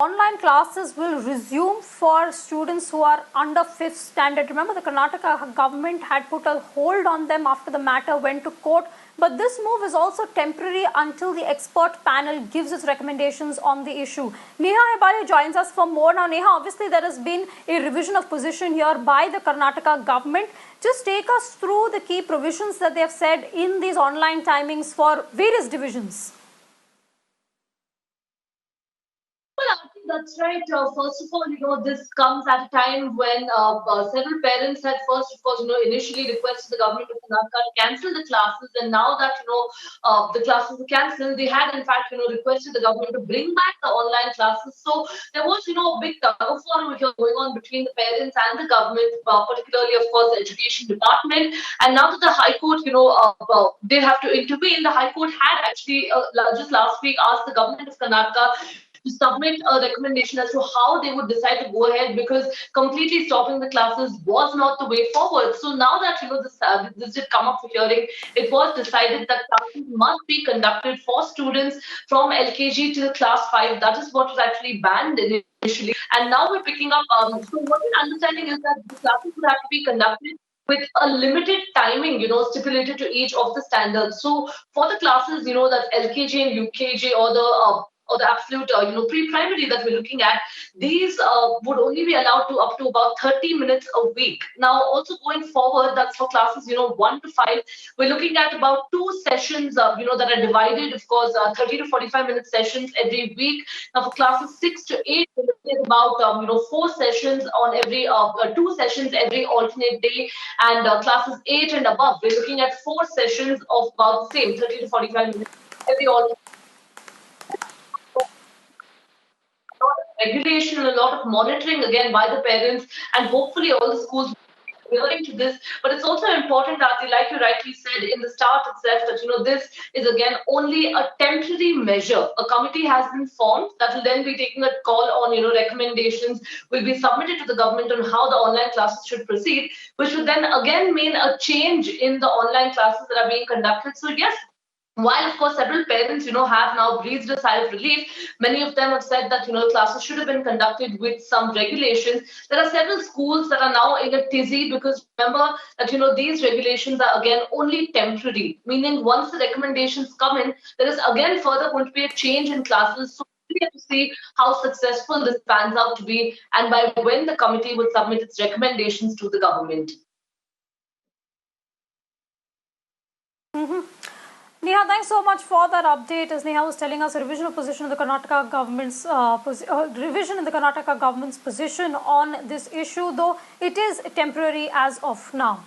Online classes will resume for students who are under 5th standard. Remember, the Karnataka government had put a hold on them after the matter went to court. But this move is also temporary until the expert panel gives its recommendations on the issue. Neha Hebale joins us for more. Now, Neha, obviously there has been a revision of position here by the Karnataka government. Just take us through the key provisions that they have said in these online timings for various divisions. Well, I think that's right. First of all, this comes at a time when several parents had first, of course, initially requested the government of Karnataka to cancel the classes, and now that the classes are cancelled, they had in fact, requested the government to bring back the online classes. So there was, a big tug of war here going on between the parents and the government, particularly, of course, the education department. And now that the High Court, they have to intervene. The High Court had actually just last week asked the government of Karnataka to submit a recommendation as to how they would decide to go ahead, because completely stopping the classes was not the way forward. So now that this did come up for hearing, it was decided that classes must be conducted for students from LKG till class 5. That is what was actually banned initially, and now we're picking up. So what we're understanding is that the classes would have to be conducted with a limited timing, stipulated to each of the standards. So for the classes, that's LKG and UKG, or the absolute, pre-primary that we're looking at, these would only be allowed to up to about 30 minutes a week. Now, also going forward, that's for classes, 1 to 5. We're looking at about 2 sessions, that are divided, of course, 30 to 45-minute sessions every week. Now, for classes 6 to 8, we're looking at about, 4 sessions on every, 2 sessions every alternate day. And classes 8 and above, we're looking at 4 sessions of about the same, 30 to 45 minutes every alternate. Regulation and a lot of monitoring again by the parents, and hopefully all the schools adhering to this. But it's also important, Aarti, like you rightly said in the start itself, that this is again only a temporary measure. A committee has been formed that will then be taking a call on recommendations will be submitted to the government on how the online classes should proceed, which would then again mean a change in the online classes that are being conducted. So yes, while of course several parents have now breathed a sigh of relief, many of them have said that classes should have been conducted with some regulations. There are several schools that are now in a tizzy, because remember that these regulations are again only temporary, meaning once the recommendations come in, there is again further going to be a change in classes. So we have to see how successful this pans out to be, and by when the committee will submit its recommendations to the government. Neha, thanks so much for that update. As Neha was telling us, a revision of position of the Karnataka government's revision in the Karnataka government's position on this issue, though it is temporary as of now.